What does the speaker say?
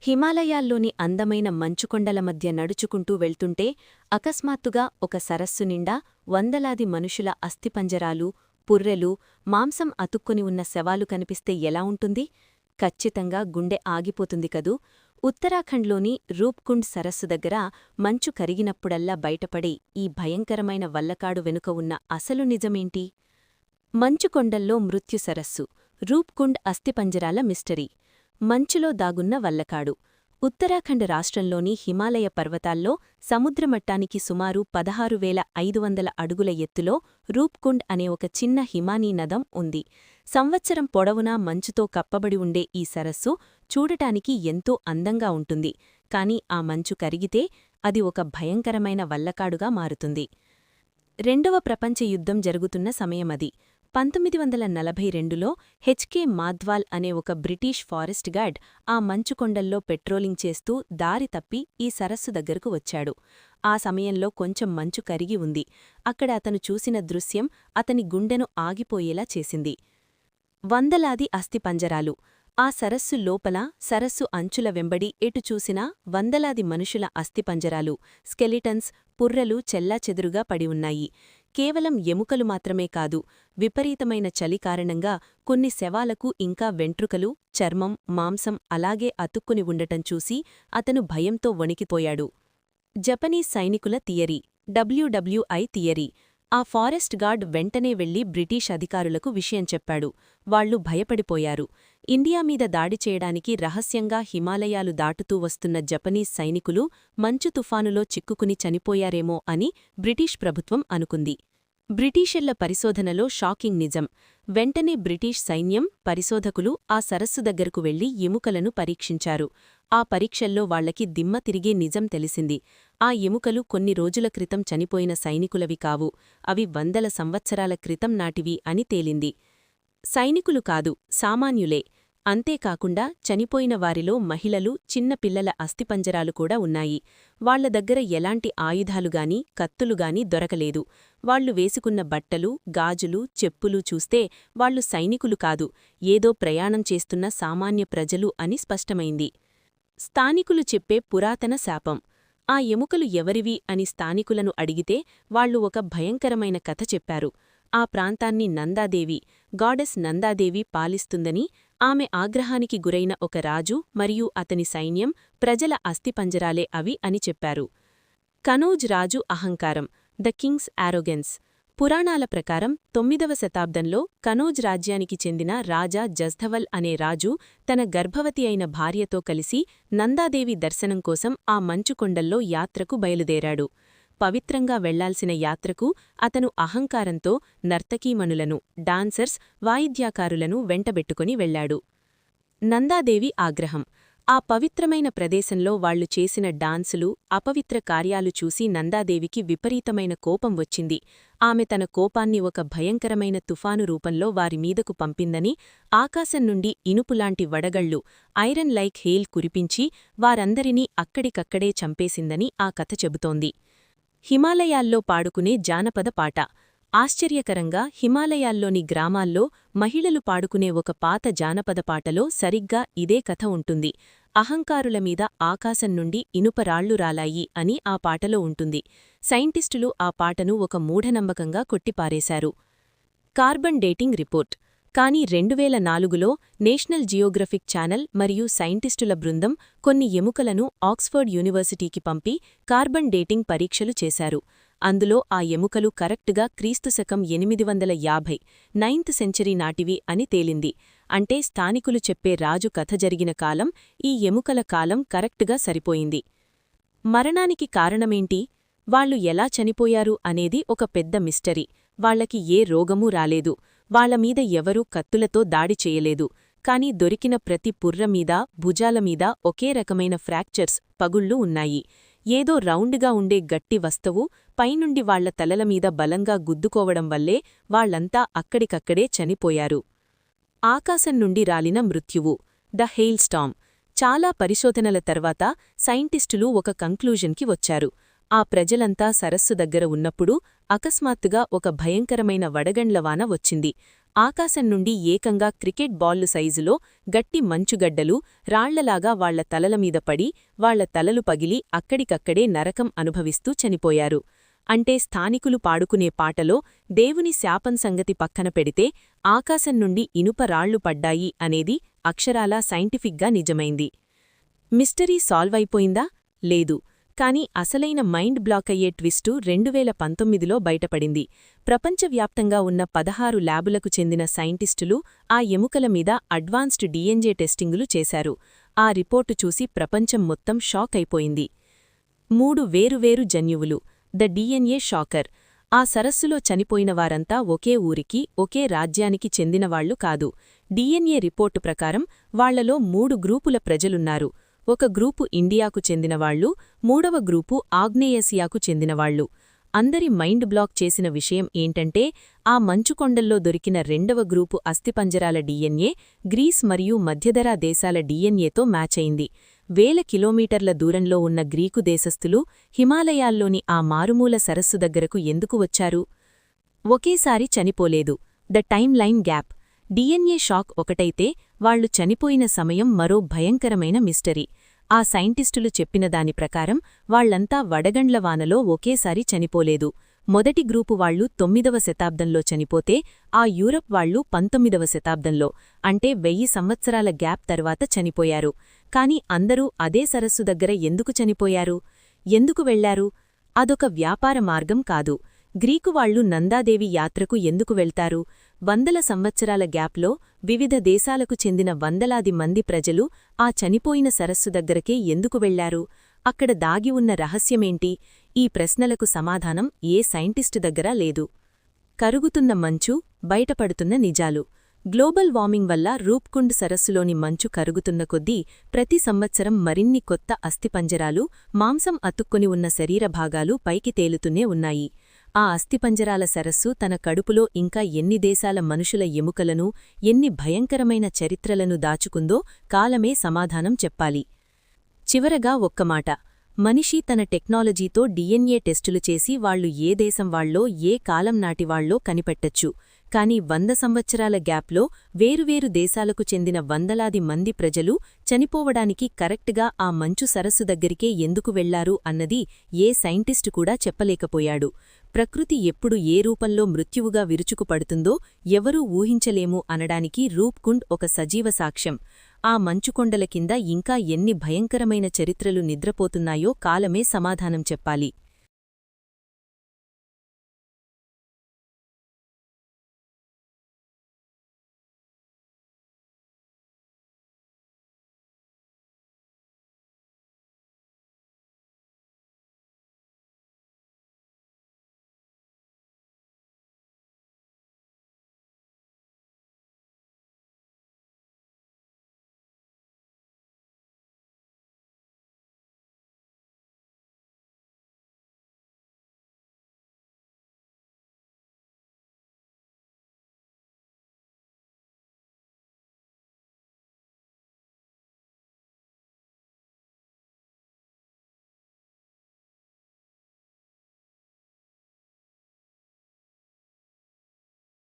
హిమాలయాల్లోని అందమైన మంచుకొండల మధ్య నడుచుకుంటూ వెళ్తుంటే అకస్మాత్తుగా ఒక సరస్సు నిండా వందలాది మనుషుల అస్థిపంజరాలు, పుర్రెలు, మాంసం అతుక్కుని ఉన్న శవాలు కనిపిస్తే ఎలా ఉంటుంది? ఖచ్చితంగా గుండె ఆగిపోతుంది కదూ! ఉత్తరాఖండ్లోని రూప్కుండ్ సరస్సు దగ్గర మంచు కరిగినప్పుడల్లా బయటపడే ఈ భయంకరమైన వల్లకాడు వెనుక ఉన్న అసలు నిజమేంటి? మంచుకొండల్లో మృత్యు సరస్సు, రూప్కుండ్ అస్థిపంజరాల మిస్టరీ. మంచులో దాగున్న వల్లకాడు. ఉత్తరాఖండ్ రాష్ట్రంలోని హిమాలయ పర్వతాల్లో సముద్రమట్టానికి సుమారు 16,500 అడుగుల ఎత్తులో రూప్కుండ్ అనే ఒక చిన్న హిమానీ నదం ఉంది. సంవత్సరం పొడవునా మంచుతో కప్పబడి ఉండే ఈ సరస్సు చూడటానికి ఎంతో అందంగా ఉంటుంది. కాని ఆ మంచు కరిగితే అది ఒక భయంకరమైన వల్లకాడుగా మారుతుంది. రెండవ ప్రపంచ యుద్ధం జరుగుతున్న సమయమది. 1942లో హెచ్కే మాధ్వాల్ అనే ఒక బ్రిటిష్ ఫారెస్ట్ గార్డ్ ఆ మంచుకొండల్లో పెట్రోలింగ్ చేస్తూ దారి తప్పి ఈ సరస్సు దగ్గరకు వచ్చాడు. ఆ సమయంలో కొంచెం మంచు కరిగి ఉంది. అక్కడ అతను చూసిన దృశ్యం అతని గుండెను ఆగిపోయేలా చేసింది. వందలాది అస్థిపంజరాలు. ఆ సరస్సు లోపల, సరస్సు అంచుల వెంబడి ఎటు చూసినా వందలాది మనుషుల అస్థిపంజరాలు, స్కెలిటన్స్, పుర్రెలు చెల్లాచెదురుగా పడి ఉన్నాయి. కేవలం ఎముకలు మాత్రమే కాదు, విపరీతమైన చలి కారణంగా కొన్ని శవాలకు ఇంకా వెంట్రుకలు, చర్మం, మాంసం అలాగే అతుక్కుని ఉండటం చూసి అతను భయంతో వణికిపోయాడు. జపనీస్ సైనికుల థియరీ, డబ్ల్యూడబ్ల్యూఐ థియరీ. ఆ ఫారెస్ట్ గార్డ్ వెంటనే వెళ్లి బ్రిటిష్ అధికారులకు విషయం చెప్పాడు. వాళ్లు భయపడిపోయారు. ఇండియా మీద దాడి చేయడానికి రహస్యంగా హిమాలయాలు దాటుతూ వస్తున్న జపనీస్ సైనికులు మంచు తుఫానులో చిక్కుకుని చనిపోయారేమో అని బ్రిటిష్ ప్రభుత్వం అనుకుంది. బ్రిటీషర్ల పరిశోధనలో షాకింగ్ నిజం. వెంటనే బ్రిటిష్ సైన్యం, పరిశోధకులు ఆ సరస్సు దగ్గరకు వెళ్లి ఎముకలను పరీక్షించారు. ఆ పరీక్షల్లో వాళ్లకి దిమ్మ తిరిగే నిజం తెలిసింది. ఆ ఎముకలు కొన్ని రోజుల క్రితం చనిపోయిన సైనికులవి కావు, అవి వందల సంవత్సరాల క్రితం నాటివి అని తేలింది. సైనికులు కాదు, సామాన్యులే. అంతేకాకుండా చనిపోయిన వారిలో మహిళలు, చిన్నపిల్లల అస్థిపంజరాలు కూడా ఉన్నాయి. వాళ్ల దగ్గర ఎలాంటి ఆయుధాలుగాని, కత్తులుగాని దొరకలేదు. వాళ్లు వేసుకున్న బట్టలు, గాజులు, చెప్పులు చూస్తే వాళ్లు సైనికులు కాదు, ఏదో ప్రయాణం చేస్తున్న సామాన్య ప్రజలు అని స్పష్టమైంది. స్థానికులు చెప్పే పురాతన శాపం. ఆ ఎముకలు ఎవరివి అని స్థానికులను అడిగితే వాళ్లు ఒక భయంకరమైన కథ చెప్పారు. ఆ ప్రాంతాన్ని నందాదేవి, గాడెస్ నందాదేవి పాలిస్తుందని, ఆమె ఆగ్రహానికి గురైన ఒక రాజు మరియు అతని సైన్యం, ప్రజల అస్థిపంజరాలే అవి అని చెప్పారు. కనౌజ్ రాజు అహంకారం, ద కింగ్స్ ఆరోగెన్స్. పురాణాల ప్రకారం 9వ శతాబ్దంలో కనౌజ్ రాజ్యానికి చెందిన రాజా జస్ధవల్ అనే రాజు తన గర్భవతి అయిన భార్యతో కలిసి నందాదేవి దర్శనం కోసం ఆ మంచుకొండల్లో యాత్రకు బయలుదేరాడు. పవిత్రంగా వెళ్లాల్సిన యాత్రకు అతను అహంకారంతో నర్తకీమణులను, డాన్సర్స్, వాయిద్యాకారులను వెంటబెట్టుకుని వెళ్లాడు. నందాదేవి ఆగ్రహం. ఆ పవిత్రమైన ప్రదేశంలో వాళ్లు చేసిన డాన్సులు, అపవిత్ర కార్యాలు చూసి నందాదేవికి విపరీతమైన కోపం వచ్చింది. ఆమె తన కోపాన్ని ఒక భయంకరమైన తుఫాను రూపంలో వారిమీదకు పంపిందని, ఆకాశం నుండి ఇనుపులాంటి వడగళ్లు, ఐరన్ లైక్ హెయిల్ కురిపించి వారందరినీ అక్కడికక్కడే చంపేసిందని ఆ కథ చెబుతోంది. హిమాలయాల్లో పాడుకునే జానపద పాట. ఆశ్చర్యకరంగా హిమాలయాల్లోని గ్రామాల్లో మహిళలు పాడుకునే ఒక పాత జానపద పాటలో సరిగ్గా ఇదే కథ ఉంటుంది. అహంకారుల మీద ఆకాశం నుండి ఇనుపరాళ్లు రాలాయి అని ఆ పాటలో ఉంటుంది. సైంటిస్టులు ఆ పాటను ఒక మూఢనమ్మకంగా కొట్టిపారేశారు. Carbon dating report. కానీ 2004లో నేషనల్ జియోగ్రఫిక్ ఛానల్ మరియు సైంటిస్టుల బృందం కొన్ని ఎముకలను ఆక్స్ఫర్డ్ యూనివర్సిటీకి పంపి కార్బన్ డేటింగ్ పరీక్షలు చేశారు. అందులో ఆ ఎముకలు కరెక్టుగా క్రీస్తుశకం 850 9th సెంచరీ నాటివి అని తేలింది. అంటే స్థానికులు చెప్పే రాజు కథ జరిగిన కాలం, ఈ ఎముకల కాలం కరెక్టుగా సరిపోయింది. మరణానికి కారణమేంటి? వాళ్లు ఎలా చనిపోయారు అనేది ఒక పెద్ద మిస్టరీ. వాళ్లకి ఏ రోగమూ రాలేదు. వాళ్లమీద ఎవరూ కత్తులతో దాడి చేయలేదు. కాని దొరికిన ప్రతి పుర్రమీద, భుజాలమీద ఒకే రకమైన ఫ్రాక్చర్స్, పగుళ్లు ఉన్నాయి. ఏదో రౌండ్గా ఉండే గట్టి వస్తువు పైనుండి వాళ్ల తలలమీద బలంగా గుద్దుకోవడం వల్లే వాళ్లంతా అక్కడికక్కడే చనిపోయారు. ఆకాశం నుండి రాలిన మృత్యువు, ద హెయిల్ స్టార్మ్. చాలా పరిశోధనల తర్వాత సైంటిస్టులు ఒక కంక్లూజన్కి వచ్చారు. ఆ ప్రజలంతా సరస్సు దగ్గర ఉన్నప్పుడు అకస్మాత్తుగా ఒక భయంకరమైన వడగండ్లవాన వచ్చింది. ఆకాశం నుండి ఏకంగా క్రికెట్ బాల్లు సైజులో గట్టి మంచుగడ్డలు రాళ్లలాగా వాళ్ల తలలమీద పడి వాళ్ల తలలు పగిలి అక్కడికక్కడే నరకం అనుభవిస్తూ చనిపోయారు. అంటే స్థానికులు పాడుకునే పాటలో దేవుని శాపం సంగతి పక్కన పెడితే ఆకాశం నుండి ఇనుప రాళ్లు పడ్డాయి అనేది అక్షరాలా సైంటిఫిక్గా నిజమైంది. మిస్టరీ సాల్వ్ అయిపోయిందా? లేదు. కానీ అసలైన మైండ్ బ్లాక్ అయ్యే ట్విస్టు 2019లో బయటపడింది. ప్రపంచవ్యాప్తంగా ఉన్న 16 ల్యాబులకు చెందిన సైంటిస్టులు ఆ ఎముకల మీద అడ్వాన్స్డ్ డిఎన్ఏ టెస్టింగులు చేశారు. ఆ రిపోర్టు చూసి ప్రపంచం మొత్తం షాక్ అయిపోయింది. 3 వేరువేరు జన్యువులు. The DNA shocker. ఆ సరస్సులో చనిపోయిన వారంతా ఒకే ఊరికి, ఒకే రాజ్యానికి చెందినవాళ్లు కాదు. డిఎన్ఏ రిపోర్టు ప్రకారం వాళ్లలో 3 గ్రూపుల ప్రజలున్నారు. ఒక గ్రూపు ఇండియాకు చెందినవాళ్లు, మూడవ గ్రూపు ఆగ్నేయాసియాకు చెందినవాళ్లు. అందరి మైండ్ బ్లాక్ చేసిన విషయం ఏంటంటే ఆ మంచుకొండల్లో దొరికిన రెండవ గ్రూపు అస్థిపంజరాల డిఎన్ఏ గ్రీస్ మరియు మధ్యధరా దేశాల డిఎన్ఏతో మ్యాచ్ అయింది. వేల కిలోమీటర్ల దూరంలో ఉన్న గ్రీకు దేశస్థులు హిమాలయాల్లోని ఆ మారుమూల సరస్సు దగ్గరకు ఎందుకు వచ్చారు? ఒకేసారి చనిపోలేదు. The time line gap. DNA shock ఒకటైతే వాళ్లు చనిపోయిన సమయం మరో భయంకరమైన మిస్టరీ. ఆ సైంటిస్టులు చెప్పిన దాని ప్రకారం వాళ్లంతా వడగండ్ల వానలో ఒకేసారి చనిపోలేదు. మొదటి గ్రూపు వాళ్లు 9వ శతాబ్దంలో చనిపోతే ఆ యూరప్ వాళ్లు 19వ శతాబ్దంలో, అంటే 1000 సంవత్సరాల గ్యాప్ తర్వాత చనిపోయారు. కాని అందరూ అదే సరస్సు దగ్గర ఎందుకు చనిపోయారు? ఎందుకు వెళ్లారు? అదొక వ్యాపార మార్గం కాదు. గ్రీకు వాళ్లు నందాదేవి యాత్రకు ఎందుకు వెళ్తారు? వందల సంవత్సరాల గ్యాప్లో వివిధ దేశాలకు చెందిన వందలాది మంది ప్రజలు ఆ చనిపోయిన సరస్సు దగ్గరకే ఎందుకు వెళ్లారు? అక్కడ దాగి ఉన్న రహస్యమేంటి? ఈ ప్రశ్నలకు సమాధానం ఏ సైంటిస్టు దగ్గరా లేదు. కరుగుతున్న మంచు, బయటపడుతున్న నిజాలు. గ్లోబల్ వార్మింగ్ వల్ల రూప్కుండ్ సరస్సులోని మంచు కరుగుతున్న కొద్దీ ప్రతి సంవత్సరం మరిన్ని కొత్త అస్థిపంజరాలు, మాంసం అతుక్కొని ఉన్న శరీర భాగాలు పైకి తేలుతూనే ఉన్నాయి. ఆ అస్థిపంజరాల సరస్సు తన కడుపులో ఇంకా ఎన్ని దేశాల మనుషుల ఎముకలను, ఎన్ని భయంకరమైన చరిత్రలను దాచుకుందో కాలమే సమాధానం చెప్పాలి. చివరగా ఒక్క మాట. మనిషి తన టెక్నాలజీతో డిఎన్ఏ టెస్టులు చేసి వాళ్లు ఏ దేశం వాళ్లో, ఏ కాలం నాటివాళ్లో కనిపెట్టచ్చు. కాని 100 సంవత్సరాల గ్యాప్లో వేరువేరు దేశాలకు చెందిన వందలాది మంది ప్రజలు చనిపోవడానికి కరెక్ట్గా ఆ మంచు సరస్సు దగ్గరికే ఎందుకు వెళ్లారు అన్నది ఏ సైంటిస్టు కూడా చెప్పలేకపోయాడు. ప్రకృతి ఎప్పుడు ఏ రూపంలో మృత్యువుగా విరుచుకుపడుతుందో ఎవరూ ఊహించలేము అనడానికి రూప్కుండ్ ఒక సజీవ సాక్ష్యం. ఆ మంచుకొండల కింద ఇంకా ఎన్ని భయంకరమైన చరిత్రలు నిద్రపోతున్నాయో కాలమే సమాధానం చెప్పాలి.